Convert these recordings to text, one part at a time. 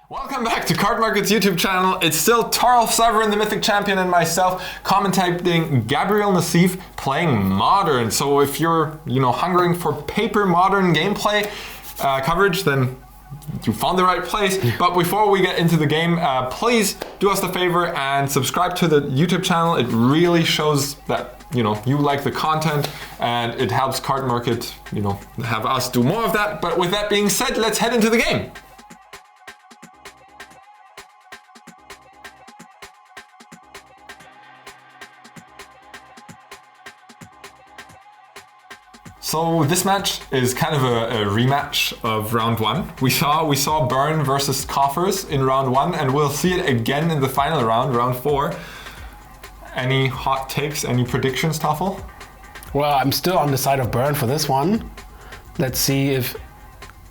Welcome back to Cardmarket's YouTube channel. It's still Thoralf, Severin, the Mythic Champion, and myself commentating Gabriel, Nassif, playing Modern. So if you're, hungering for paper Modern gameplay coverage, then you found the right place. But before we get into the game, please do us the favor and subscribe to the YouTube channel. It really shows that you like the content, and it helps Cardmarket, have us do more of that. But with that being said, let's head into the game. So this match is kind of a rematch of round one. We saw Burn versus Coffers in round one, and we'll see it again in the final round, round four. Any hot takes, any predictions, Toffel? Well, I'm still on the side of Burn for this one. Let's see if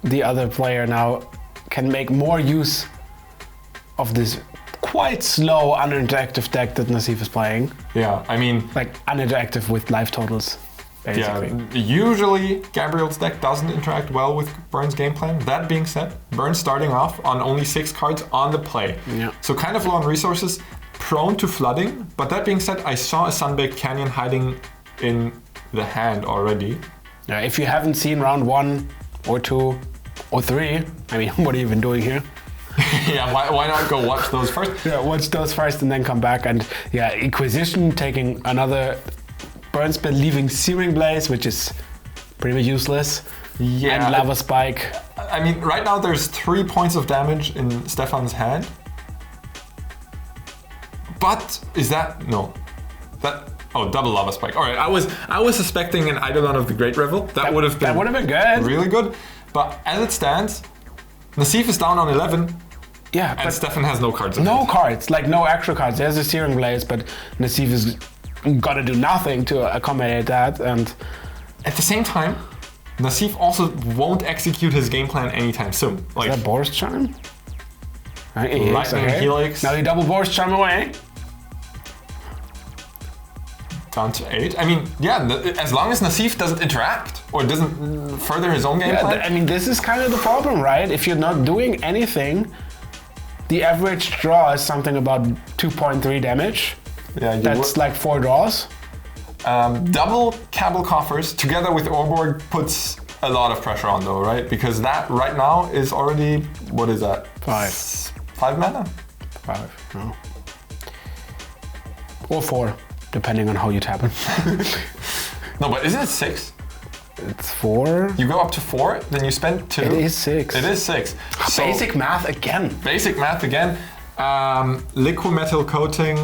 the other player now can make more use of this quite slow, uninteractive deck that Nassif is playing. Yeah, I mean... like uninteractive with life totals. Basically. Yeah, usually Gabriel's deck doesn't interact well with Burn's game plan. That being said, Burn's starting off on only 6 cards on the play. Yeah. So kind of low on resources, prone to flooding. But that being said, I saw a Sunbaked Canyon hiding in the hand already. Yeah, if you haven't seen round 1 or 2 or 3, I mean, what are you even doing here? Yeah, why not go watch those first? Yeah, watch those first and then come back. And yeah, Inquisition taking another Burn spell, leaving Searing Blaze, which is pretty much useless. Yeah. And Lava Spike. I mean, right now there's 3 points of damage in Stefan's hand. But is that double Lava Spike. All right, I was suspecting an Eidolon of the Great Revel. That would have been good. Really good. But as it stands, Nassif is down on 11. Yeah, and Stefan has no cards. No cards, like no extra cards. There's a Searing Blaze, but Nassif is gotta do nothing to accommodate that. And at the same time, Nassif also won't execute his game plan anytime soon. Like, is that Boros Charm? Lightning Helix. Now he double Boros Charm away. Down to 8. I mean, yeah, as long as Nassif doesn't interact or doesn't further his own game plan. I mean, this is kind of the problem, right? If you're not doing anything, the average draw is something about 2.3 damage. Yeah, that's like 4 draws. Double Cabal Coffers together with Orborg puts a lot of pressure on though, right? Because that right now is already, what is that? 5. 5 mana? 5, no. Or 4, depending on how you tap it. No, but isn't it 6? It's 4. You go up to 4, then you spend 2. It is 6. It is 6. So, basic math again. Basic math again. Liquid metal coating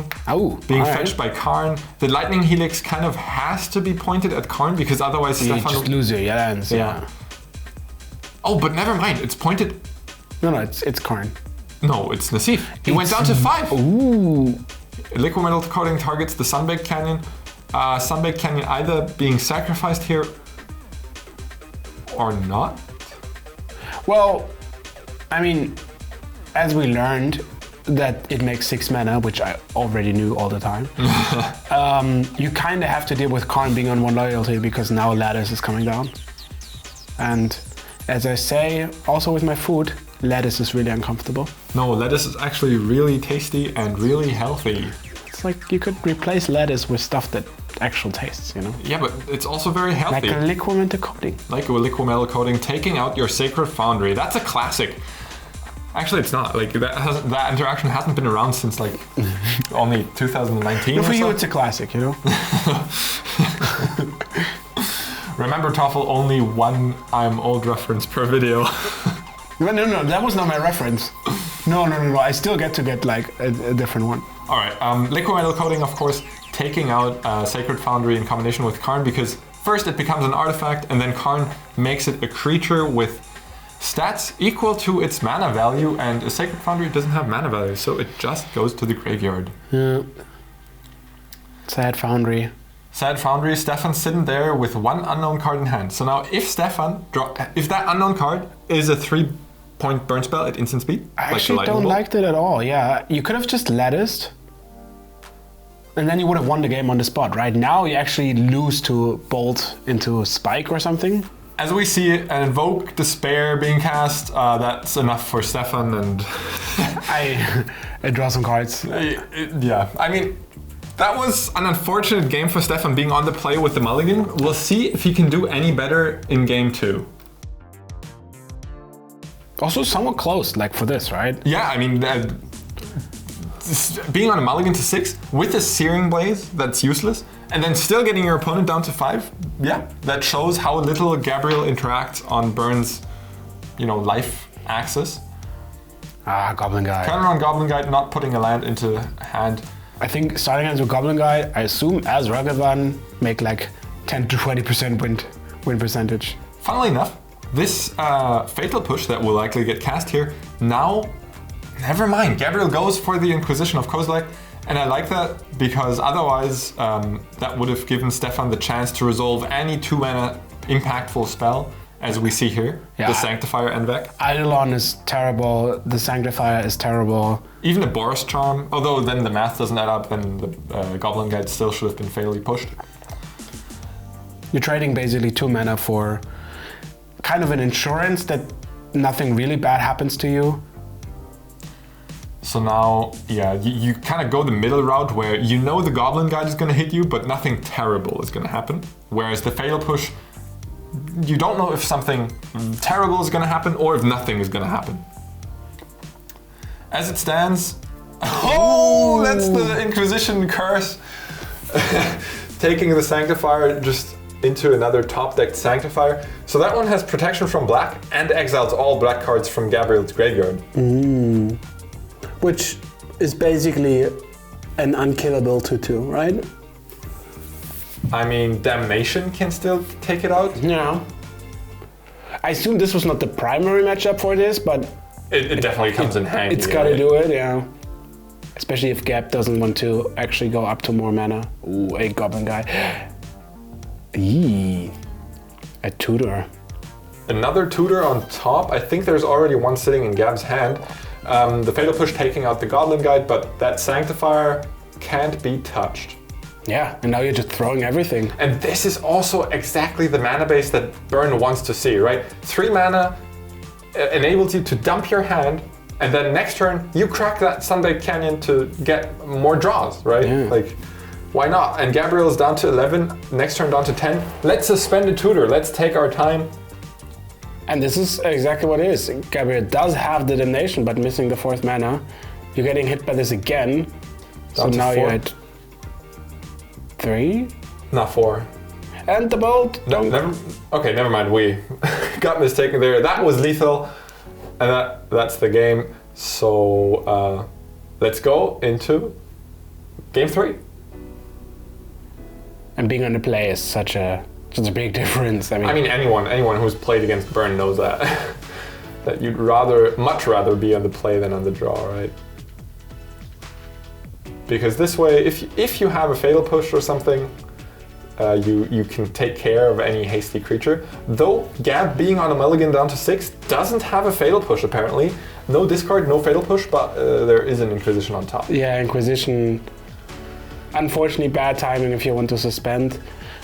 being fetched by Karn. The lightning helix kind of has to be pointed at Karn because otherwise you Stefan just lose your lands. Yeah. Oh, but never mind. It's pointed. No, it's Karn. No, it's Nassif. He went down to 5. Ooh. Liquid metal coating targets the Sunbaked Canyon. Sunbaked Canyon either being sacrificed here or not. Well, I mean, as we learned, that it makes 6 mana, which I already knew all the time. You kind of have to deal with Karn being on 1 loyalty because now Lattice is coming down. And as I say, also with my food, Lattice is really uncomfortable. No, Lattice is actually really tasty and really healthy. It's like you could replace Lattice with stuff that actual tastes, Yeah, but it's also very healthy. Like a liquid metal coating. Like a liquid metal coating, taking out your Sacred Foundry. That's a classic. Actually, it's not. Like that interaction hasn't been around since like only 2019. No, for you, it's a classic, Remember, Toffel, only one I'm old reference per video. No, that was not my reference. No. I still get like a different one. All right, liquid metal coating, of course, taking out Sacred Foundry in combination with Karn because first it becomes an artifact, and then Karn makes it a creature with stats equal to its mana value, and a Sacred Foundry doesn't have mana value, so it just goes to the graveyard. Yeah. Sad Foundry. Sad Foundry. Stefan's sitting there with 1 unknown card in hand. So now, if if that unknown card is a 3-point burn spell at instant speed, I actually don't like that at all. Yeah, you could have just latticed, and then you would have won the game on the spot. Right now, you actually lose to bolt into Spike or something. As we see an Invoke Despair being cast, that's enough for Stefan and... I draw some cards. Yeah, I mean, that was an unfortunate game for Stefan being on the play with the mulligan. We'll see if he can do any better in game 2. Also somewhat close, like for this, right? Yeah, I mean, being on a mulligan to 6 with a Searing Blaze that's useless, and then still getting your opponent down to 5, yeah, that shows how little Gabriel interacts on Burn's, life axis. Goblin Guy. Counter on Goblin Guy, not putting a land into hand. I think starting hands with Goblin Guy, I assume as Rugged One, make like 10 to 20% win percentage. Funnily enough, this Fatal Push that will likely get cast here, now, never mind, Gabriel goes for the Inquisition of Kozilek, and I like that because otherwise that would have given Stefan the chance to resolve any 2-mana impactful spell, as we see here, the Sanctifier Envec. Eidolon is terrible, the Sanctifier is terrible. Even a Boros Charm, although then the math doesn't add up, then the Goblin Guide still should have been fatally pushed. You're trading basically 2 mana for kind of an insurance that nothing really bad happens to you. So now, yeah, you kind of go the middle route where the Goblin Guide is going to hit you, but nothing terrible is going to happen. Whereas the Fatal Push, you don't know if something terrible is going to happen or if nothing is going to happen. As it stands, that's the Inquisition curse. Taking the Sanctifier just into another top-decked Sanctifier. So that one has protection from black and exiles all black cards from Gabriel's graveyard. Which is basically an unkillable 2/2, right? I mean, Damnation can still take it out. Yeah. I assume this was not the primary matchup for this, but... It definitely comes in handy. It's gotta do it, yeah. Especially if Gab doesn't want to actually go up to more mana. Ooh, a Goblin Guy. Eee. A tutor. Another tutor on top. I think there's already one sitting in Gab's hand. The Fatal Push taking out the Goblin Guide, but that Sanctifier can't be touched. Yeah, and now you're just throwing everything. And this is also exactly the mana base that Burn wants to see, right? 3 mana enables you to dump your hand, and then next turn you crack that Sunbaked Canyon to get more draws, right? Yeah. Like, why not? And Gabriel's down to 11, next turn down to 10. Let's suspend a tutor, let's take our time. And this is exactly what it is. Gabriel does have the Damnation, but missing the 4th mana. You're getting hit by this again. So now 4. You're at 3? Not 4. And the bolt. Never mind. We got mistaken there. That was lethal, and that's the game. So let's go into game 3. And being on the play is such a big difference. I mean, anyone who's played against Burn knows that that you'd much rather be on the play than on the draw, right? Because this way, if you have a Fatal Push or something, you can take care of any hasty creature. Though Gab being on a mulligan down to 6 doesn't have a Fatal Push apparently. No discard, no Fatal Push, but there is an Inquisition on top. Yeah, Inquisition. Unfortunately, bad timing if you want to suspend.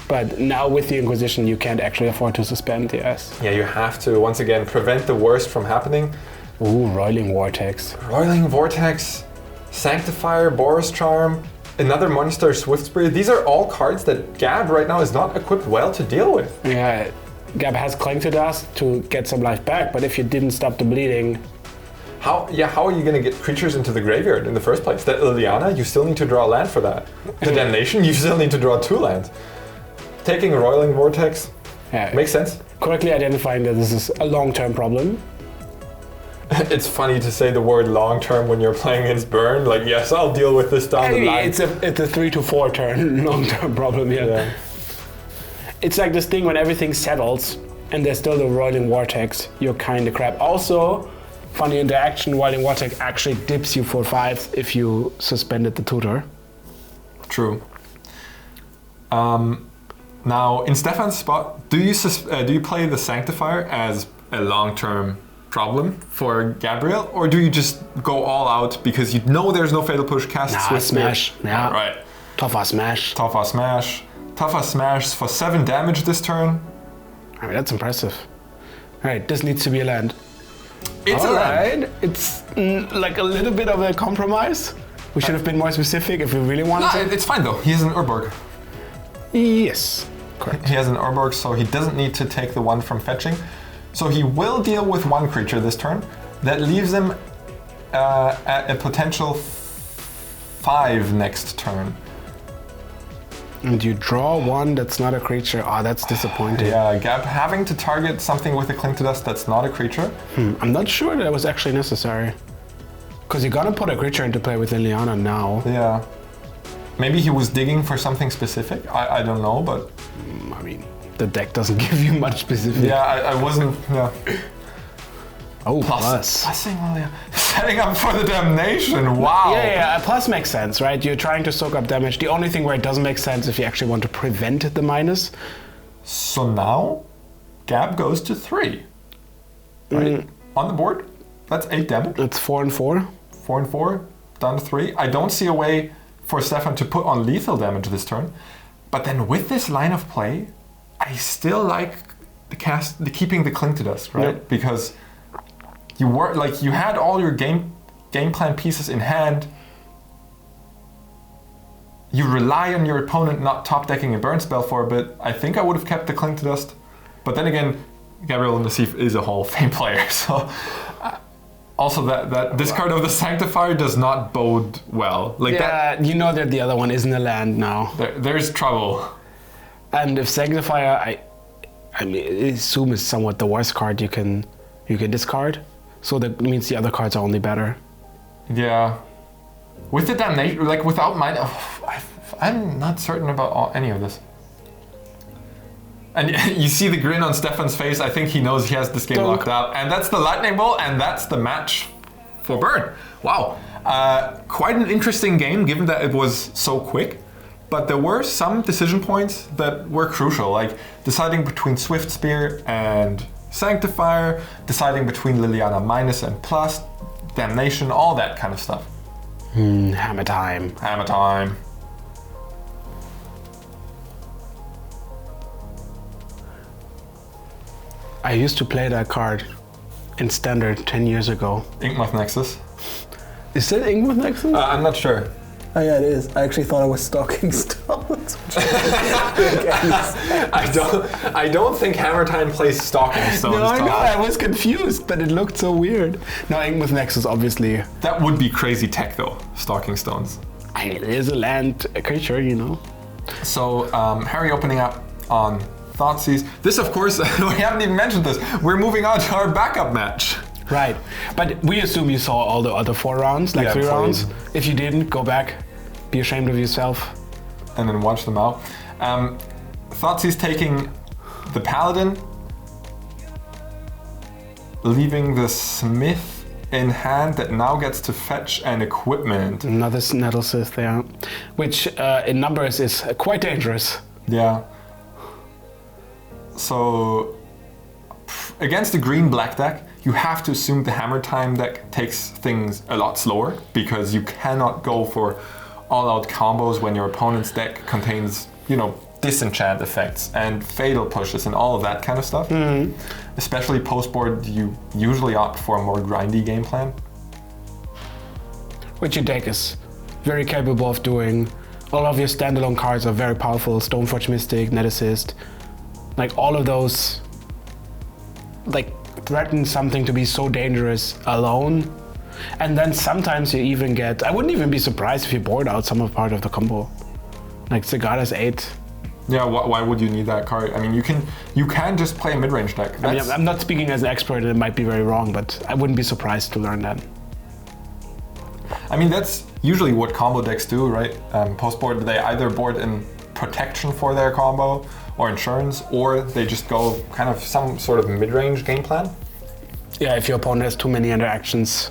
But now with the Inquisition, you can't actually afford to suspend, yes. Yeah, you have to, once again, prevent the worst from happening. Ooh, Roiling Vortex. Roiling Vortex, Sanctifier, Boros Charm, another Morningstar Swiftspear. These are all cards that Gab right now is not equipped well to deal with. Yeah, Gab has Cling to Dust to get some life back, but if you didn't stop the bleeding... How are you going to get creatures into the graveyard in the first place? That Liliana, you still need to draw a land for that. The Damnation, you still need to draw 2 lands. Taking a Roiling Vortex makes sense. Correctly identifying that this is a long-term problem. It's funny to say the word long-term when you're playing against Burn. Like, yes, I'll deal with this down the line. It's a 3 to 4 turn long-term problem, yeah. It's like this thing when everything settles and there's still the Roiling Vortex, you're kind of crap. Also, funny interaction, Roiling Vortex actually dips you for 5 if you suspended the tutor. True. Now, in Stefan's spot, do you play the Sanctifier as a long-term problem for Gabriel, or do you just go all out because you know there's no Fatal Push cast? Smash. Yeah. Right. Tough Smash. Tough Smash for 7 damage this turn. I mean, that's impressive. All right, this needs to be a land. It's a land. Alright, it's like a little bit of a compromise. We should have been more specific if we really wanted No, to. it's fine though. He has an Urborg. Yes, correct. He has an Urborg, so he doesn't need to take the one from fetching. So he will deal with one creature this turn. That leaves him at a potential 5 next turn. And you draw one that's not a creature. Ah, that's disappointing. Yeah, Gab having to target something with a Cling to Dust that's not a creature. I'm not sure that was actually necessary. Because you're gonna put a creature into play with Liliana now. Yeah. Maybe he was digging for something specific. I don't know, but I mean, the deck doesn't give you much specific. yeah, I wasn't. Yeah. Oh, plus. Plussing, well, yeah. Setting up for the damnation. Wow. Yeah, a plus makes sense, right? You're trying to soak up damage. The only thing where it doesn't make sense if you actually want to prevent the minus. So now, Gab goes to 3. Right? On the board, that's 8 damage. That's 4 and 4. 4 and 4, down to 3. I don't see a way for Stefan to put on lethal damage this turn. But then with this line of play, I still like the keeping the Cling to Dust, right? Yep. Because you had all your game plan pieces in hand. You rely on your opponent not top decking a burn spell for a bit. I think I would have kept the Cling to Dust. But then again, Gabriel Nassif is a Hall of Fame player, so also that discard of the Sanctifier does not bode well. Like that, you know that the other one isn't a land now. there's trouble. And if Sanctifier, I mean, I assume is somewhat the worst card you can discard. So that means the other cards are only better. Yeah. With the damnation, like without mine, I'm not certain about any of this. And you see the grin on Stefan's face. I think he knows he has this game locked up. And that's the Lightning Bolt, and that's the match for Burn. Wow. Quite an interesting game, given that it was so quick. But there were some decision points that were crucial, like deciding between Swift Spear and Sanctifier, deciding between Liliana minus and plus, damnation, all that kind of stuff. Hammertime. Hammertime. I used to play that card in Standard 10 years ago. Inkmoth Nexus. Is that Inkmoth Nexus? I'm not sure. Oh yeah, it is. I actually thought it was Stalking Stones. I don't think Hammertime plays Stalking Stones. No, I know. I was confused, but it looked so weird. No, Inkmoth Nexus, obviously. That would be crazy tech, though. Stalking Stones. I mean, it is a land creature, you know. So Harry opening up on Thoughtseize. This, of course, we haven't even mentioned this. We're moving on to our backup match. Right, but we assume you saw all the other 4 rounds, like 3 rounds. If you didn't, go back, be ashamed of yourself. And then watch them out. Thoughtseize taking the Paladin, leaving the Smith in hand that now gets to fetch an equipment. Another Nettlesith there, which in numbers is quite dangerous. Yeah. So against the green-black deck, you have to assume the Hammertime deck takes things a lot slower because you cannot go for all-out combos when your opponent's deck contains, disenchant effects and fatal pushes and all of that kind of stuff. Especially post-board, you usually opt for a more grindy game plan. Which your deck is very capable of doing. All of your standalone cards are very powerful. Stoneforge Mystic, Net Assist. Like all of those threaten something to be so dangerous alone. And then sometimes you even get, I wouldn't even be surprised if you board out some of part of the combo. Like Zagata's 8. Yeah, why would you need that card? I mean, you can just play a mid-range deck. I mean, I'm not speaking as an expert, and it might be very wrong, but I wouldn't be surprised to learn that. I mean, that's usually what combo decks do, right? Post-board, they either board in protection for their combo, or insurance, or they just go kind of some sort of mid-range game plan. Yeah, if your opponent has too many interactions.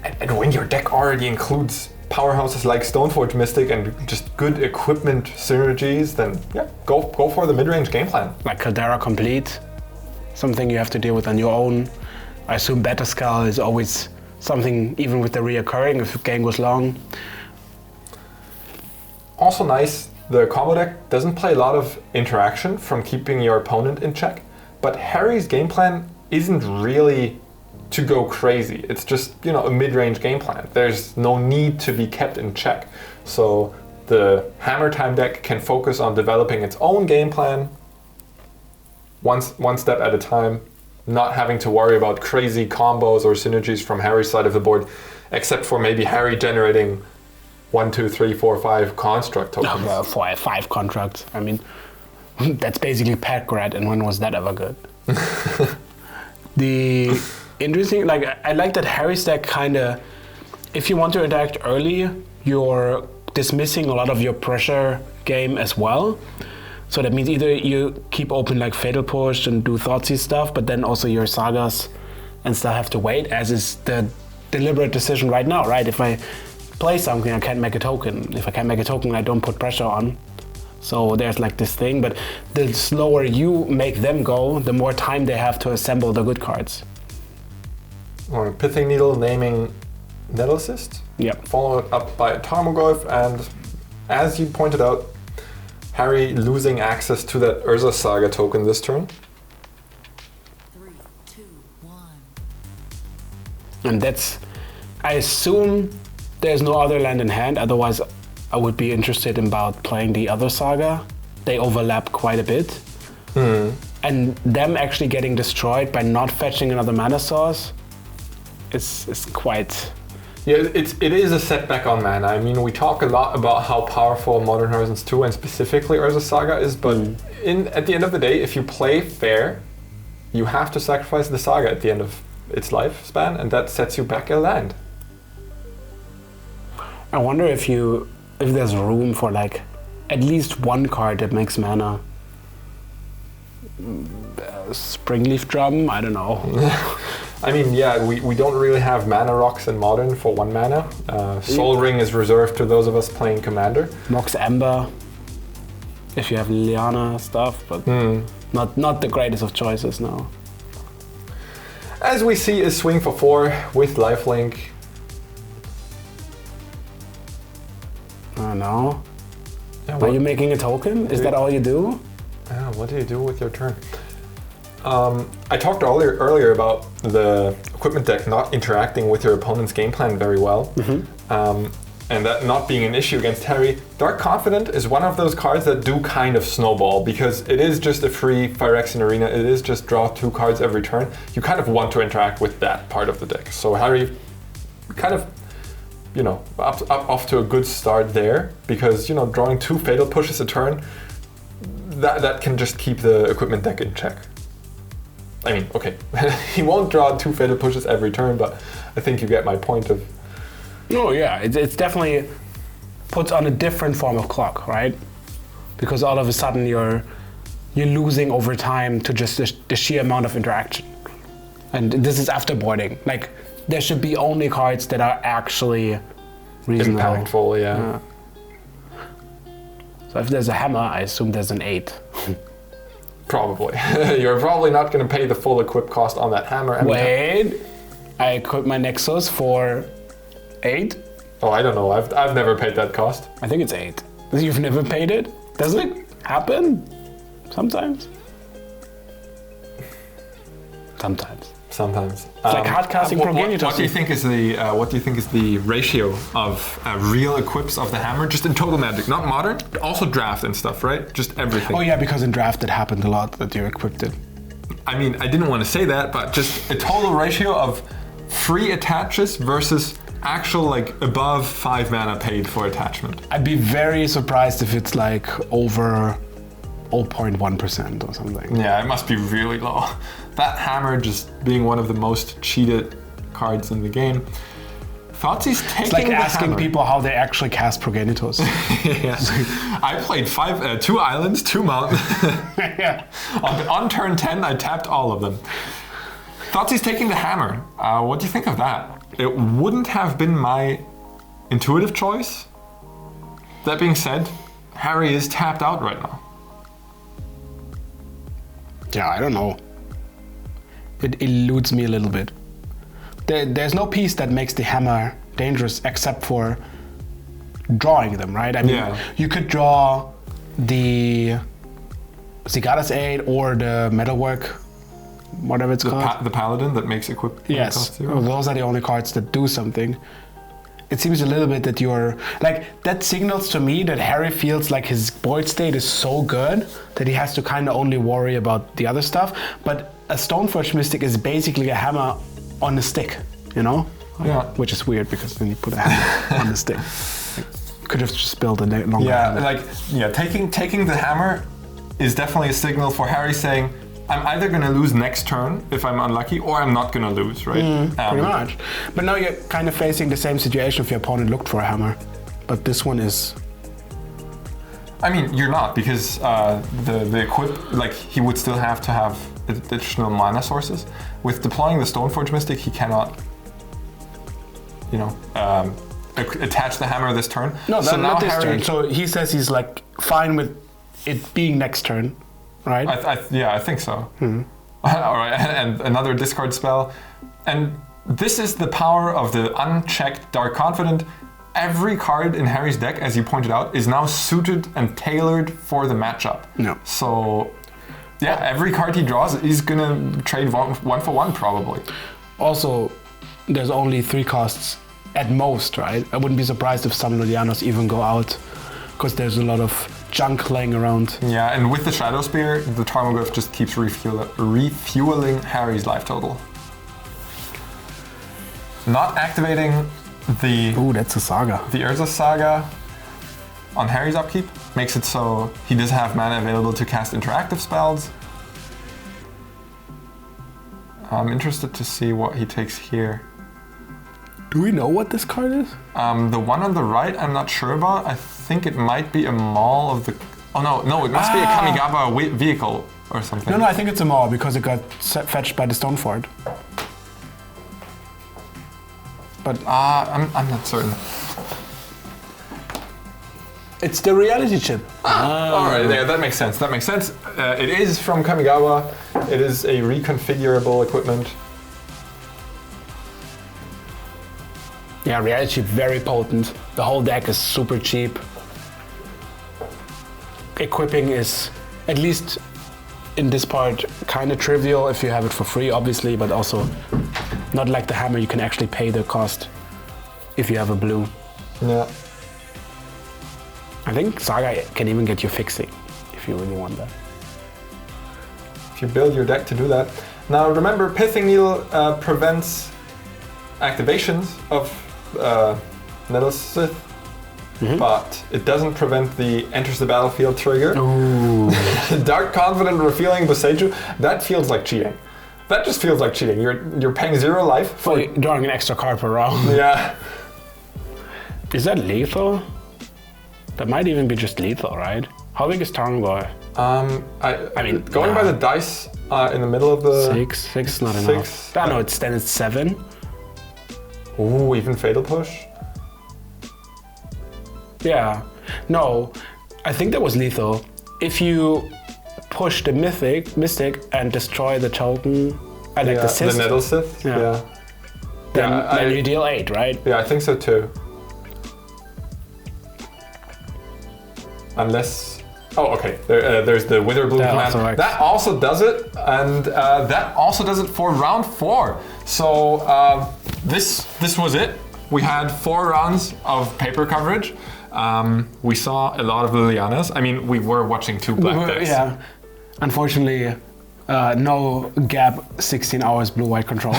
And when your deck already includes powerhouses like Stoneforge Mystic and just good equipment synergies, then yeah, go for the mid-range game plan. Like Caldera Complete, something you have to deal with on your own. I assume Batterskull is always something, even with the reoccurring, if the game goes long. Also nice, the combo deck doesn't play a lot of interaction from keeping your opponent in check. but Harry's game plan isn't really to go crazy. It's just, a mid-range game plan. There's no need to be kept in check. So the Hammertime deck can focus on developing its own game plan one step at a time, not having to worry about crazy combos or synergies from Harry's side of the board, except for maybe Harry generating 1, 2, 3, 4, 5 construct tokens. 5 contracts. I mean, that's basically pack rat, and when was that ever good? The interesting, I like that Harry's deck kind of, if you want to interact early, you're dismissing a lot of your pressure game as well. So that means either you keep open like Fatal Push and do Thoughtseize stuff, but then also your sagas and stuff have to wait, as is the deliberate decision right now, right? If I play something, I can't make a token. If I can't make a token, I don't put pressure on. So there's like this thing, but the slower you make them go, the more time they have to assemble the good cards. Or Pithing Needle naming Nettle Assist. Yep. Followed up by a Tarmogoyf, and as you pointed out, Harry losing access to that Urza Saga token this turn. 3, 2, 1. And that's, I assume there's no other land in hand, otherwise I would be interested in about playing the other saga. They overlap quite a bit. And them actually getting destroyed by not fetching another mana source is quite... Yeah, it is a setback on mana. I mean, we talk a lot about how powerful Modern Horizons 2 and specifically Urza Saga is, but at the end of the day, if you play fair, you have to sacrifice the Saga at the end of its lifespan, and that sets you back a land. I wonder if there's room for like at least one card that makes mana. Springleaf Drum? I don't know. I mean, yeah, we don't really have mana rocks in Modern for 1 mana. Soul Ring is reserved to those of us playing Commander. Mox Ember, if you have Liliana stuff, but not the greatest of choices now. As we see, is swing for 4 with lifelink. I don't know. Yeah, Are you making a token? Is that all you do? Yeah, what do you do with your turn? I talked earlier about the equipment deck not interacting with your opponent's game plan very well, and that not being an issue against Harry. Dark Confident is one of those cards that do kind of snowball, because it is just a free Phyrexian Arena, it is just draw 2 cards every turn. You kind of want to interact with that part of the deck. So Harry kind of, off to a good start there, because, drawing 2 Fatal Pushes a turn, that can just keep the equipment deck in check. I mean, okay, he won't draw 2 Fatal Pushes every turn, but I think you get my point of... Oh yeah, it's definitely puts on a different form of clock, right? Because all of a sudden you're losing over time to just the sheer amount of interaction. And this is afterboarding. Like, there should be only cards that are actually reasonable. Impactful, yeah. So if there's a hammer, I assume there's an 8. Probably. You're probably not going to pay the full equip cost on that hammer. Wait, I equip my Nexus for 8? Oh, I don't know. I've never paid that cost. I think it's 8. You've never paid it? Does it happen? Sometimes. Sometimes. It's like hardcasting Progenitors. What do you think is the ratio of real equips of the hammer, just in total Magic, not Modern, also Draft and stuff, right? Just everything. Oh yeah, because in Draft it happened a lot that you equipped it. I mean, I didn't want to say that, but just a total ratio of free attaches versus actual like above 5 mana paid for attachment. I'd be very surprised if it's like over 0.1% or something. Yeah, it must be really low. That hammer just being one of the most cheated cards in the game. Thoughtsy's taking It's like the asking hammer. people how they actually cast Progenitors. Yeah. I played 2 islands, 2 mountains. Yeah. On turn 10, I tapped all of them. Thoughtsy's taking the hammer. What do you think of that? It wouldn't have been my intuitive choice. That being said, Harry is tapped out right now. Yeah, I don't know. It eludes me a little bit. There's no piece that makes the hammer dangerous except for drawing them, right? I mean, you could draw the Cicada's Aid or the Metalwork whatever it's called. The paladin that makes equip. Yes, cost 0. those are the only cards that do something. It seems a little bit that you're like that signals to me that Harry feels like his board state is so good that he has to kind of only worry about the other stuff. But a Stoneforge Mystic is basically a hammer on a stick, you know? Yeah. Which is weird because then you put a hammer on the stick. Could have just built a longer hammer. Taking the hammer is definitely a signal for Harry saying, I'm either going to lose next turn if I'm unlucky, or I'm not going to lose, right? Pretty much. But now you're kind of facing the same situation if your opponent looked for a hammer. But this one is... I mean, you're not, because the equip, like, he would still have to have additional mana sources. With deploying the Stoneforge Mystic, he cannot, you know, attach the hammer this turn. No, so not this Harry, turn. So he says he's like fine with it being next turn, right? I think so. All right, and another discard spell. And this is the power of the unchecked Dark Confident. Every card in Harry's deck, as you pointed out, is now suited and tailored for the matchup. No. So, yeah, every card he draws, he's gonna trade one for one, probably. Also, there's only 3 costs at most, right? I wouldn't be surprised if some Lilianos even go out, because there's a lot of junk laying around. Yeah, and with the Shadow Spear, the Tarmogoyf just keeps refueling Harry's life total. Not activating the... Ooh, that's a saga. The Urza Saga on Harry's upkeep makes it so he does have mana available to cast interactive spells. I'm interested to see what he takes here. Do we know what this card is? The one on the right, I'm not sure about. I think it might be a Maul of the... Oh no, it must be a Kamigawa vehicle or something. No, I think it's a Maul because it got fetched by the Stonefort. But I'm not certain. It's the reality chip. All right, there. That makes sense. It is from Kamigawa. It is a reconfigurable equipment. yeah, reality chip very potent. The whole deck is super cheap. Equipping is, at least in this part, kind of trivial if you have it for free, obviously, but also not like the hammer. You can actually pay the cost if you have a blue. Yeah. I think Saga can even get you fixing if you really want that. If you build your deck to do that. Now remember, Pithing Needle prevents activations of Nassif, but it doesn't prevent the enters the battlefield trigger. Ooh. Dark Confident revealing Boseiju, that feels like cheating. That just feels like cheating. You're paying 0 life for drawing an extra card per round. Yeah. Is that lethal? That might even be just lethal, right? How big is Tarmogoyf? I mean, going by the dice in the middle of the 6 is not enough. No, it's 7. Ooh, even Fatal Push. Yeah. No, I think that was lethal. If you push the Mystic and destroy the token, the Sith, the Nettlesith. Yeah. Then you deal 8, right? Yeah, I think so too. Unless... Oh, okay. There's the Witherbloom command. That also does it, and that also does it for round 4. So this was it. We had 4 rounds of paper coverage. We saw a lot of Lilianas. I mean, we were watching 2 black decks. Yeah. Unfortunately, no Gab 16 hours blue-white control.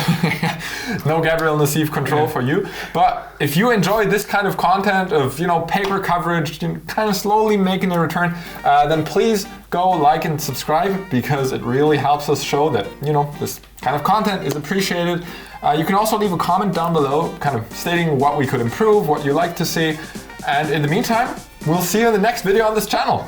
No Gabriel Nassif control for you. But if you enjoy this kind of content of, paper coverage, kind of slowly making a return, then please go like and subscribe, because it really helps us show that, this kind of content is appreciated. You can also leave a comment down below, kind of stating what we could improve, what you like to see. And in the meantime, we'll see you in the next video on this channel.